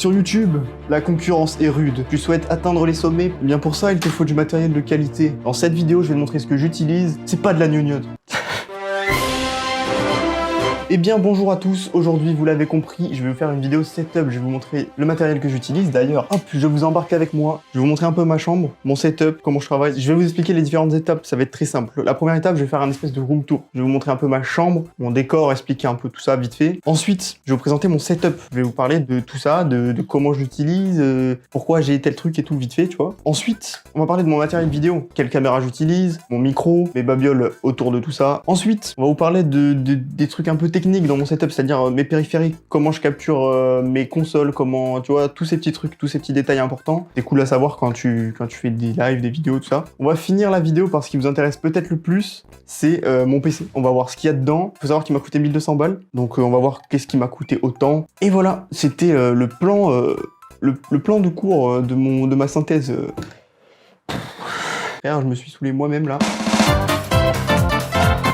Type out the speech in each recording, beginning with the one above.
Sur YouTube, la concurrence est rude. Tu souhaites atteindre les sommets? Eh bien pour ça, il te faut du matériel de qualité. Dans cette vidéo, je vais te montrer ce que j'utilise. C'est pas de la gnognotte. Eh bien bonjour à tous, aujourd'hui vous l'avez compris, je vais vous faire une vidéo setup, je vais vous montrer le matériel que j'utilise. D'ailleurs, hop, je vous embarque avec moi, je vais vous montrer un peu ma chambre, mon setup, comment je travaille. Je vais vous expliquer les différentes étapes, ça va être très simple. La première étape, je vais faire un espèce de room tour. Je vais vous montrer un peu ma chambre, mon décor, expliquer un peu tout ça vite fait. Ensuite, je vais vous présenter mon setup. Je vais vous parler de tout ça, de comment je l'utilise, pourquoi j'ai tel truc et tout vite fait, tu vois. Ensuite, on va parler de mon matériel vidéo, quelle caméra j'utilise, mon micro, mes babioles autour de tout ça. Ensuite, on va vous parler des trucs un peu techniques dans mon setup, c'est-à-dire mes périphériques, comment je capture mes consoles, comment, tu vois, tous ces petits trucs, tous ces petits détails importants. C'est cool à savoir quand tu fais des lives, des vidéos, tout ça. On va finir la vidéo par ce qui vous intéresse peut-être le plus, c'est mon PC. On va voir ce qu'il y a dedans. Faut savoir qu'il m'a coûté 1200 balles, donc on va voir qu'est-ce qui m'a coûté autant. Et voilà, c'était le plan de cours de ma synthèse. Frère, je me suis saoulé moi-même là.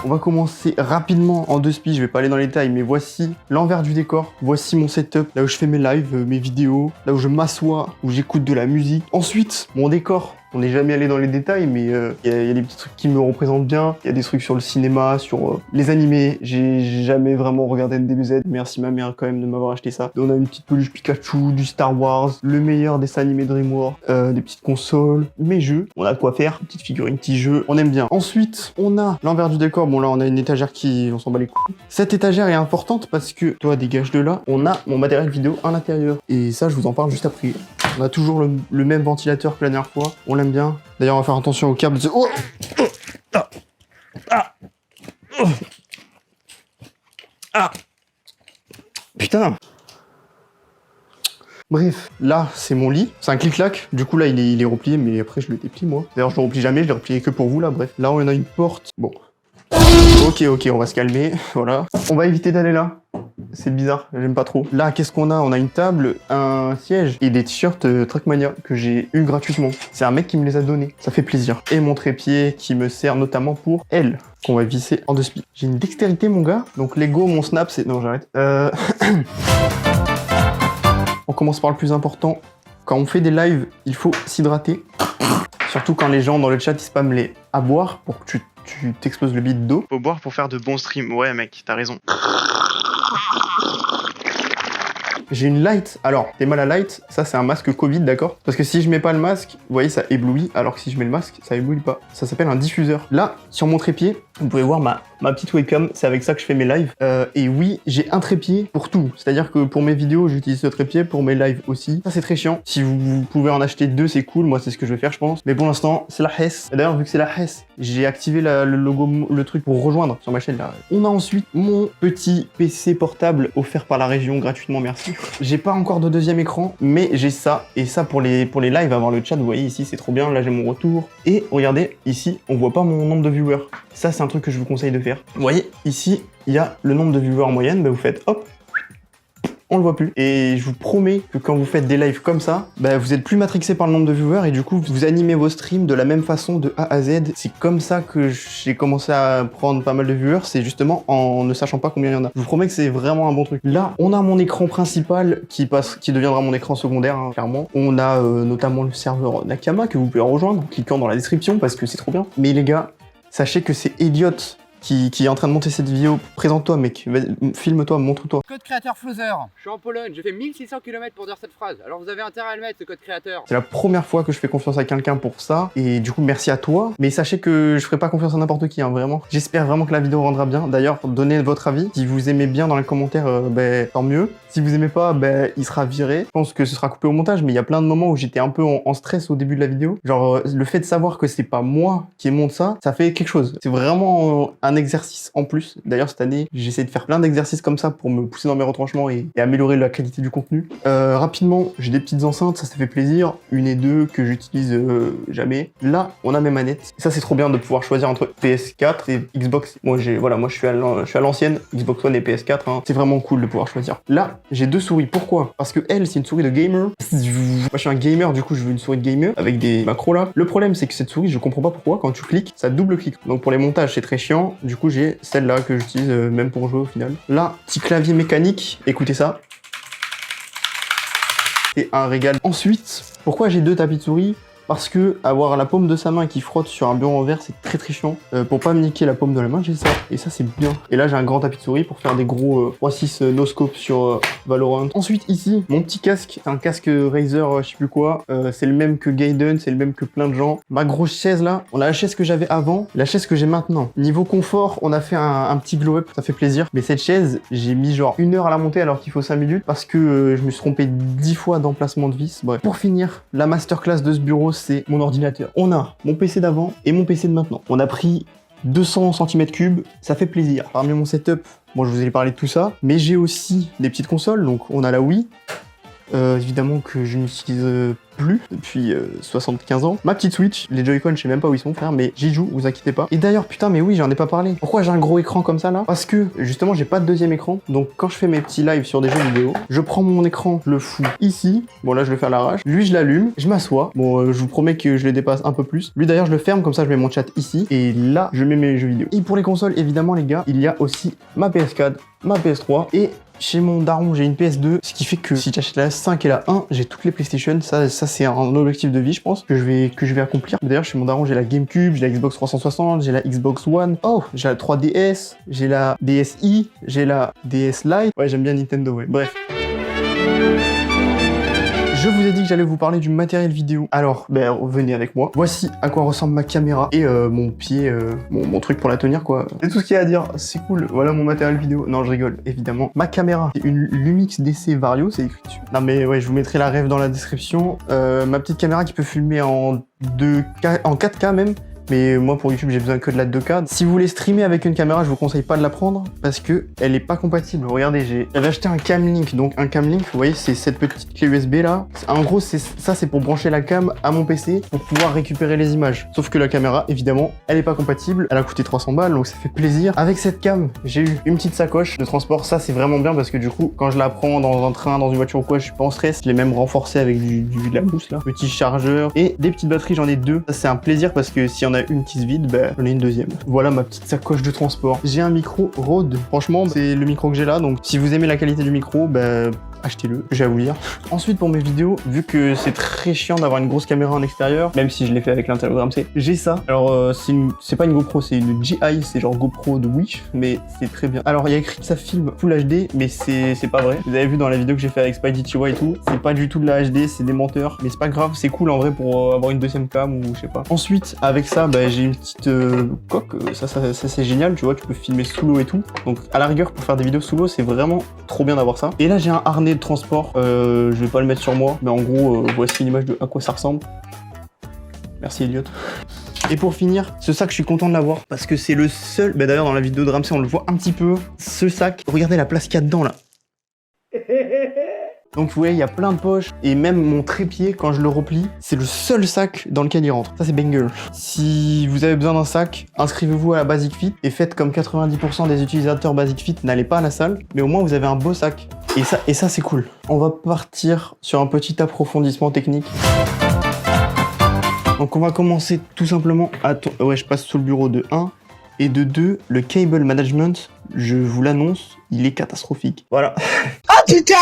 On va commencer rapidement en deux spies, je vais pas aller dans les détails, mais voici l'envers du décor. Voici mon setup, là où je fais mes lives, mes vidéos, là où je m'assois, où j'écoute de la musique. Ensuite, mon décor. On n'est jamais allé dans les détails, mais il y a des petits trucs qui me représentent bien. Il y a des trucs sur le cinéma, sur les animés. J'ai jamais vraiment regardé NDBZ. Merci ma mère quand même de m'avoir acheté ça. On a une petite peluche Pikachu, du Star Wars, le meilleur dessin animé DreamWorks, des petites consoles, mes jeux. On a de quoi faire, petite figurine, petit jeu. On aime bien. Ensuite, on a l'envers du décor. Bon là, on a une étagère qui, on s'en bat les couilles. Cette étagère est importante parce que, toi, dégage de là, on a mon matériel vidéo à l'intérieur. Et ça, je vous en parle juste après. On a toujours le même ventilateur que la dernière fois. On l'aime bien. D'ailleurs, on va faire attention au câble. Oh, putain. Bref, là, c'est mon lit. C'est un clic-clac. Du coup, là, il est replié, mais après, je le déplie, moi. D'ailleurs, je le replie jamais. Je l'ai replié que pour vous, là. Bref. Là, on a une porte. Bon. Ok, on va se calmer. Voilà. On va éviter d'aller là. C'est bizarre, j'aime pas trop. Là, qu'est-ce qu'on a? On a une table, un siège et des t-shirts Trackmania que j'ai eu gratuitement. C'est un mec qui me les a donnés, ça fait plaisir. Et mon trépied qui me sert notamment pour elle, qu'on va visser en deux spies. J'ai une dextérité, mon gars. Donc Lego, mon snap, c'est... Non, j'arrête. On commence par le plus important. Quand on fait des lives, il faut s'hydrater. Surtout quand les gens dans le chat, ils spamment les à boire pour que tu t'exploses le bide d'eau. Faut boire pour faire de bons streams. Ouais, mec, t'as raison. J'ai une light. Alors, t'es mal à light, ça c'est un masque Covid, d'accord? Parce que si je mets pas le masque, vous voyez, ça éblouit, alors que si je mets le masque, ça éblouit pas. Ça s'appelle un diffuseur. Là, sur mon trépied, vous pouvez voir ma petite webcam, c'est avec ça que je fais mes lives. Et oui, j'ai un trépied pour tout. C'est-à-dire que pour mes vidéos, j'utilise ce trépied, pour mes lives aussi. Ça, c'est très chiant. Si vous pouvez en acheter deux, c'est cool. Moi, c'est ce que je vais faire, je pense. Mais pour l'instant, c'est la Hess. D'ailleurs, vu que c'est la Hess, j'ai activé le logo, le truc pour rejoindre sur ma chaîne là. On a ensuite mon petit PC portable offert par la région gratuitement, merci. J'ai pas encore de deuxième écran, mais j'ai ça. Et ça, pour les lives, avoir le chat, vous voyez ici, c'est trop bien. Là, j'ai mon retour. Et regardez, ici, on voit pas mon nombre de viewers. Ça, c'est un truc que je vous conseille de faire. Vous voyez, ici, il y a le nombre de viewers en moyenne. Bah, vous faites hop, on le voit plus. Et je vous promets que quand vous faites des lives comme ça, bah, vous êtes plus matrixé par le nombre de viewers et du coup, vous animez vos streams de la même façon de A à Z. C'est comme ça que j'ai commencé à prendre pas mal de viewers, c'est justement en ne sachant pas combien il y en a. Je vous promets que c'est vraiment un bon truc. Là, on a mon écran principal qui deviendra mon écran secondaire, hein, clairement. On a notamment le serveur Nakama que vous pouvez rejoindre en cliquant dans la description parce que c'est trop bien. Mais les gars, sachez que c'est Elliot qui est en train de monter cette vidéo. Présente-toi, mec. Filme-toi, montre-toi. Code créateur Floozer. Je suis en Pologne, j'ai fait 1600 km pour dire cette phrase. Alors vous avez intérêt à le mettre, ce code créateur. C'est la première fois que je fais confiance à quelqu'un pour ça. Et du coup, merci à toi. Mais sachez que je ferai pas confiance à n'importe qui, hein, vraiment. J'espère vraiment que la vidéo rendra bien. D'ailleurs, donnez votre avis. Si vous aimez bien dans les commentaires, tant mieux. Si vous aimez pas, il sera viré. Je pense que ce sera coupé au montage, mais il y a plein de moments où j'étais un peu en stress au début de la vidéo. Genre, le fait de savoir que c'est pas moi qui monte ça, ça fait quelque chose. C'est vraiment un exercice en plus. D'ailleurs, cette année, j'essaie de faire plein d'exercices comme ça pour me pousser dans mes retranchements et améliorer la qualité du contenu. Rapidement, j'ai des petites enceintes, ça fait plaisir. Une et deux que j'utilise jamais. Là, on a mes manettes. Et ça, c'est trop bien de pouvoir choisir entre PS4 et Xbox. Moi, je suis à l'ancienne, Xbox One et PS4. Hein. C'est vraiment cool de pouvoir choisir. Là, j'ai deux souris. Pourquoi? Parce que elle, c'est une souris de gamer. Moi, je suis un gamer, du coup, je veux une souris de gamer avec des macros là. Le problème, c'est que cette souris, je comprends pas pourquoi, quand tu cliques, ça double-clique. Donc pour les montages, c'est très chiant. Du coup, j'ai celle-là que j'utilise même pour jouer au final. Là, petit clavier mécanique. Écoutez ça. c'est un régal. Ensuite, pourquoi j'ai 2 tapis de souris? Parce que avoir la paume de sa main qui frotte sur un bureau en verre, c'est très chiant. Pour pas me niquer la paume de la main, j'ai ça. Et ça, c'est bien. Et là, j'ai un grand tapis de souris pour faire des gros 3-6 no-scope sur Valorant. Ensuite, ici, mon petit casque. C'est un casque Razer, je sais plus quoi. C'est le même que Gaiden, c'est le même que plein de gens. Ma grosse chaise, là, on a la chaise que j'avais avant, la chaise que j'ai maintenant. Niveau confort, on a fait un petit glow-up, ça fait plaisir. Mais cette chaise, j'ai mis genre 1 heure à la monter alors qu'il faut 5 minutes parce que je me suis trompé 10 fois d'emplacement de vis. Bref. Pour finir, la masterclass de ce bureau, c'est mon ordinateur. On a mon PC d'avant et mon PC de maintenant. On a pris 200 cm3, ça fait plaisir. Parmi mon setup, bon, je vous ai parlé de tout ça, mais j'ai aussi des petites consoles. Donc on a la Wii, évidemment que je n'utilise plus depuis 75 ans. Ma petite Switch, les Joy-Con, je sais même pas où ils sont, frère, mais j'y joue, vous inquiétez pas. Et d'ailleurs, putain, mais oui, j'en ai pas parlé. Pourquoi j'ai un gros écran comme ça là? Parce que justement, j'ai pas de deuxième écran. Donc quand je fais mes petits lives sur des jeux vidéo, je prends mon écran, je le fous ici. Bon, là, je le fais à l'arrache. Lui, je l'allume, je m'assois. Bon, je vous promets que je le dépasse un peu plus. Lui, d'ailleurs, je le ferme, comme ça, je mets mon chat ici. Et là, je mets mes jeux vidéo. Et pour les consoles, évidemment, les gars, il y a aussi ma PS4, ma PS3 et chez mon daron, j'ai une PS2, ce qui fait que si j'achète la 5 et la 1, j'ai toutes les PlayStation. Ça c'est un objectif de vie, je pense, que je vais accomplir. D'ailleurs, chez mon daron, j'ai la GameCube, j'ai la Xbox 360, j'ai la Xbox One. Oh, j'ai la 3DS, j'ai la DSi, j'ai la DS Lite. Ouais, j'aime bien Nintendo, ouais. Bref. Je vous ai dit que j'allais vous parler du matériel vidéo. Alors, ben, venez avec moi. Voici à quoi ressemble ma caméra et mon pied, mon truc pour la tenir, quoi. C'est tout ce qu'il y a à dire. C'est cool. Voilà mon matériel vidéo. Non, je rigole, évidemment. Ma caméra, c'est une Lumix DC Vario, c'est écrit dessus. Non, mais ouais, je vous mettrai la ref dans la description. Ma petite caméra qui peut filmer en 2K, en 4K même. Mais moi pour YouTube j'ai besoin que de la 2K. Si vous voulez streamer avec une caméra, je vous conseille pas de la prendre parce que elle est pas compatible. Regardez, j'avais acheté un Camlink. Donc un Camlink, vous voyez, c'est cette petite clé USB là. En gros, c'est pour brancher la cam à mon PC pour pouvoir récupérer les images. Sauf que la caméra, évidemment, elle est pas compatible. Elle a coûté 300 balles, donc ça fait plaisir. Avec cette cam, j'ai eu une petite sacoche de transport. Ça c'est vraiment bien parce que du coup, quand je la prends dans un train, dans une voiture ou quoi, je suis pas en stress. Je l'ai même renforcé avec de la mousse là. Petit chargeur et des petites batteries, j'en ai 2. Ça c'est un plaisir parce que si on a une qui se vide, bah, j'en ai une deuxième. Voilà ma petite sacoche de transport. J'ai un micro Rode. Franchement, c'est le micro que j'ai là. Donc, si vous aimez la qualité du micro, bah, achetez-le, j'ai à vous dire. Ensuite, pour mes vidéos, vu que c'est très chiant d'avoir une grosse caméra en extérieur, même si je l'ai fait avec l'interrogramme C, j'ai ça. Alors, c'est pas une GoPro, c'est une GI, c'est genre GoPro de Wish, mais c'est très bien. Alors, il y a écrit que ça filme Full HD, mais c'est pas vrai. Vous avez vu dans la vidéo que j'ai fait avec Spidey Chihuahua et tout, c'est pas du tout de la HD, c'est des menteurs, mais c'est pas grave, c'est cool en vrai pour avoir une deuxième cam ou je sais pas. Ensuite, avec ça, bah, j'ai une petite coque, ça c'est génial, tu vois, tu peux filmer sous l'eau et tout. Donc, à la rigueur, pour faire des vidéos sous l'eau, c'est vraiment trop bien d'avoir ça. Et là, j'ai un harnais de transport, je vais pas le mettre sur moi, mais en gros, voici une image de à quoi ça ressemble. Merci Elliot. Et pour finir, ce sac, je suis content de l'avoir parce que c'est le seul, bah d'ailleurs dans la vidéo de Ramsey, on le voit un petit peu, ce sac, regardez la place qu'il y a dedans là. Donc vous voyez, il y a plein de poches et même mon trépied, quand je le replie, c'est le seul sac dans lequel il rentre. Ça, c'est banger. Si vous avez besoin d'un sac, inscrivez-vous à la Basic Fit et faites comme 90% des utilisateurs Basic Fit, n'allez pas à la salle, mais au moins vous avez un beau sac. Et ça c'est cool. On va partir sur un petit approfondissement technique. Donc on va commencer tout simplement à... Ouais, je passe sous le bureau de 1. Et de 2, le cable management, je vous l'annonce, il est catastrophique. Voilà. Ah putain!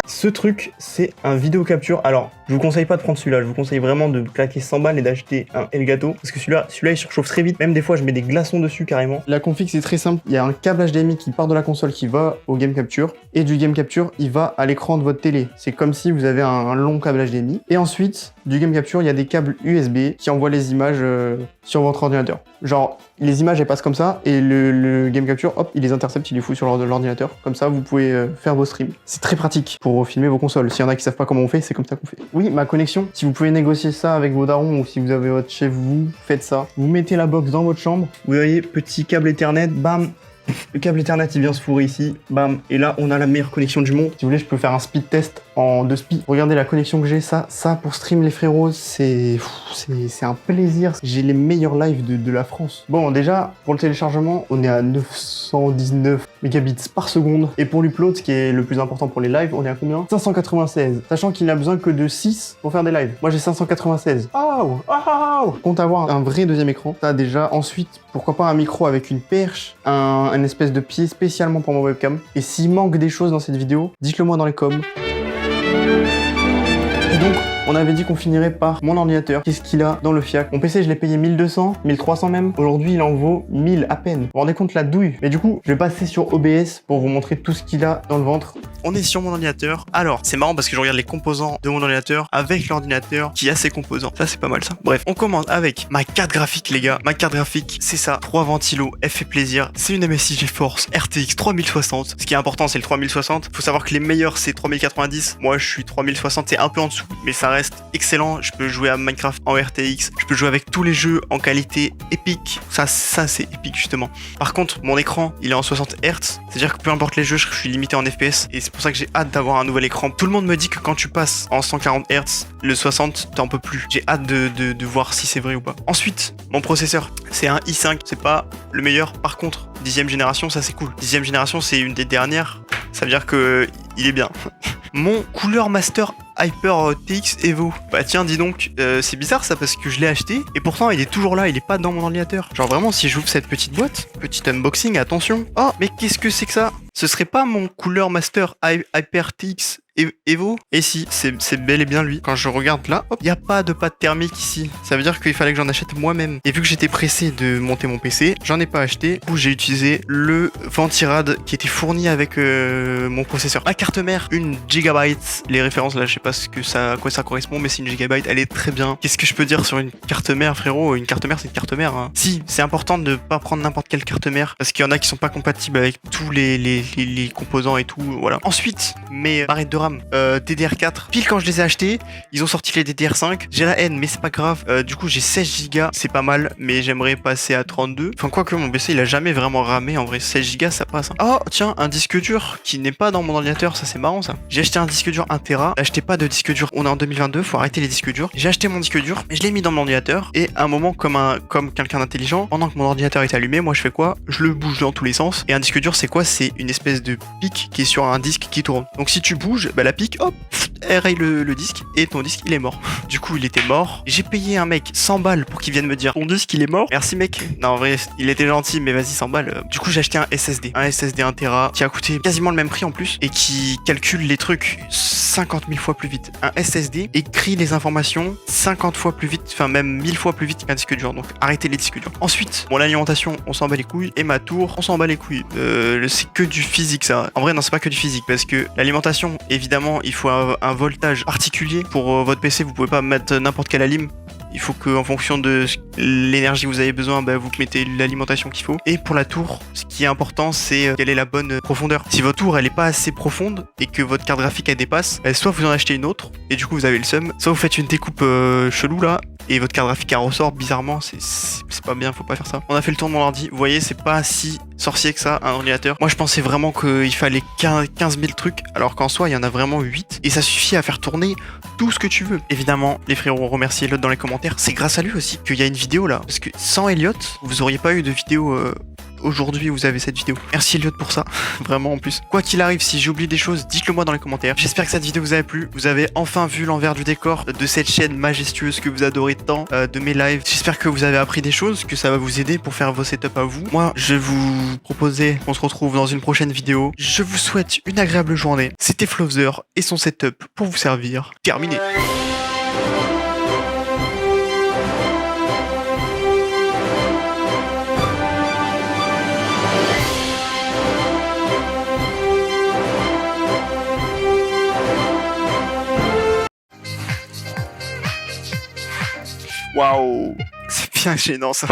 Ce truc, c'est un vidéo capture. Alors, je vous conseille pas de prendre celui-là. Je vous conseille vraiment de claquer 100 balles et d'acheter un Elgato. Parce que celui-là, il surchauffe très vite. Même des fois, je mets des glaçons dessus carrément. La config, c'est très simple. Il y a un câble HDMI qui part de la console qui va au game capture. Et du game capture, il va à l'écran de votre télé. C'est comme si vous avez un long câble HDMI. Et ensuite, du game capture, il y a des câbles USB qui envoient les images sur votre ordinateur. Genre, les images, elles passent comme ça. Et le game capture, hop, il les intercepte, il les fout sur l'ordinateur. Comme ça, vous pouvez faire vos streams. C'est très pratique pour filmer vos consoles. S'il y en a qui savent pas comment on fait, c'est comme ça qu'on fait. Oui, ma connexion, si vous pouvez négocier ça avec vos darons ou si vous avez votre chez vous, faites ça. Vous mettez la box dans votre chambre, vous voyez, petit câble Ethernet, bam, le câble Ethernet il vient se fourrer ici, bam, et là on a la meilleure connexion du monde. Si vous voulez, je peux faire un speed test en 2 speed. Regardez la connexion que j'ai, ça pour stream les frérots, c'est un plaisir. J'ai les meilleurs lives de la France. Bon, déjà, pour le téléchargement, on est à 919 mégabits par seconde. Et pour l'upload, ce qui est le plus important pour les lives, on est à combien? 596. Sachant qu'il n'a besoin que de 6 pour faire des lives. Moi, j'ai 596. Oh, oh. Compte avoir un vrai deuxième écran. Ça, déjà. Ensuite, pourquoi pas un micro avec une perche, un espèce de pied spécialement pour ma webcam. Et s'il manque des choses dans cette vidéo, dites-le moi dans les coms. on avait dit qu'on finirait par mon ordinateur. Qu'est-ce qu'il a dans le fiac? Mon PC, je l'ai payé 1200, 1300 même. Aujourd'hui, il en vaut 1000 à peine. Vous vous rendez compte la douille? Mais du coup, je vais passer sur OBS pour vous montrer tout ce qu'il a dans le ventre. On est sur mon ordinateur. Alors, c'est marrant parce que je regarde les composants de mon ordinateur avec l'ordinateur qui a ses composants. Ça, c'est pas mal ça. Bref, on commence avec ma carte graphique, les gars. Ma carte graphique, c'est ça. 3 ventilos, elle fait plaisir. C'est une MSI GeForce RTX 3060. Ce qui est important, c'est le 3060. Faut savoir que les meilleurs, c'est 3090. Moi, je suis 3060, c'est un peu en dessous. Mais ça reste excellent. Je peux jouer à Minecraft en RTX. Je peux jouer avec tous les jeux en qualité épique. Ça c'est épique, justement. Par contre, mon écran, il est en 60 Hz. C'est-à-dire que peu importe les jeux, je suis limité en FPS. Et c'est pour ça que j'ai hâte d'avoir un nouvel écran. Tout le monde me dit que quand tu passes en 140 Hz, le 60, t'en peux plus. J'ai hâte de voir si c'est vrai ou pas. Ensuite, mon processeur, c'est un i5. C'est pas le meilleur. Par contre, 10e génération, ça c'est cool. 10e génération, c'est une des dernières. Ça veut dire que il est bien. Mon Cooler Master Hyper TX Evo. Bah tiens, dis donc, c'est bizarre ça parce que je l'ai acheté et pourtant il est toujours là, il est pas dans mon ordinateur. Genre vraiment, si j'ouvre cette petite boîte, petit unboxing, attention. Oh, mais qu'est-ce que c'est que ça? Ce serait pas mon Cooler Master Hyper TX Evo? Et si, c'est bel et bien lui. Quand je regarde là, hop, y a pas de pâte thermique ici. Ça veut dire qu'il fallait que j'en achète moi-même. Et vu que j'étais pressé de monter mon PC, j'en ai pas acheté. Du coup, j'ai utilisé le Ventirad qui était fourni avec mon processeur. Ma carte mère, une gigabyte. Les références là, je sais pas à quoi ça correspond, mais c'est une gigabyte. Elle est très bien. Qu'est-ce que je peux dire sur une carte mère, frérot? Une carte mère, c'est une carte mère. Hein. Si, c'est important de pas prendre n'importe quelle carte mère parce qu'il y en a qui sont pas compatibles avec tous les composants et tout. Voilà. Ensuite, mes barrettes de RAM. DDR4, pile quand je les ai achetés, ils ont sorti les DDR5. J'ai la haine, mais c'est pas grave. Du coup, j'ai 16 Go, c'est pas mal, mais j'aimerais passer à 32. Enfin, quoique mon PC il a jamais vraiment ramé. En vrai, 16 Go ça passe. Hein. Oh, tiens, un disque dur qui n'est pas dans mon ordinateur, ça c'est marrant ça. J'ai acheté un disque dur 1 Tera. Achetez pas de disque dur, on est en 2022, faut arrêter les disques durs. J'ai acheté mon disque dur, mais je l'ai mis dans mon ordinateur. Et à un moment, comme quelqu'un d'intelligent, pendant que mon ordinateur est allumé, moi je fais quoi? Je le bouge dans tous les sens. Et un disque dur, c'est quoi? C'est une espèce de pic qui est sur un disque qui tourne. Donc si tu bouges, bah la pique, hop, elle raye le disque et ton disque il est mort. Du coup il était mort. J'ai payé un mec 100 balles pour qu'il vienne me dire ton disque il est mort. Merci mec. Non en vrai il était gentil mais vas-y 100 balles. Du coup j'ai acheté un SSD. Un SSD 1 Tera qui a coûté quasiment le même prix en plus et qui calcule les trucs 50 000 fois plus vite. Un SSD écrit les informations 50 fois plus vite, enfin même 1000 fois plus vite qu'un disque dur. Donc arrêtez les disques durs. Ensuite, bon l'alimentation on s'en bat les couilles et ma tour on s'en bat les couilles. C'est que du physique ça. En vrai non c'est pas que du physique parce que l'alimentation évidemment il faut un voltage particulier pour votre PC. Vous pouvez pas mettre n'importe quelle alim. Il faut que en fonction de l'énergie que vous avez besoin, bah, vous mettez l'alimentation qu'il faut. Et pour la tour, ce qui est important, c'est quelle est la bonne profondeur. Si votre tour elle est pas assez profonde et que votre carte graphique elle dépasse, bah, soit vous en achetez une autre et du coup vous avez le seum, soit vous faites une découpe chelou là et votre carte graphique elle ressort bizarrement. C'est pas bien, faut pas faire ça. On a fait le tour de mon ordi. Vous voyez, c'est pas si sorcier que ça un ordinateur. Moi je pensais vraiment qu'il fallait 15 000 trucs alors qu'en soi il y en a vraiment 8 et ça suffit à faire tourner tout ce que tu veux. Évidemment, les frérots, remerciez Elliot dans les commentaires. C'est grâce à lui aussi qu'il y a une vidéo là. Parce que sans Elliot, vous auriez pas eu de vidéo aujourd'hui, vous avez cette vidéo. Merci Elliot pour ça, vraiment en plus. Quoi qu'il arrive, si j'oublie des choses, dites-le moi dans les commentaires. J'espère que cette vidéo vous a plu. Vous avez enfin vu l'envers du décor de cette chaîne majestueuse que vous adorez tant, de mes lives. J'espère que vous avez appris des choses, que ça va vous aider pour faire vos setups à vous. Moi, je vais vous proposer qu'on se retrouve dans une prochaine vidéo. Je vous souhaite une agréable journée. C'était Flowzer et son setup pour vous servir. Terminé. Waouh, c'est bien gênant ça.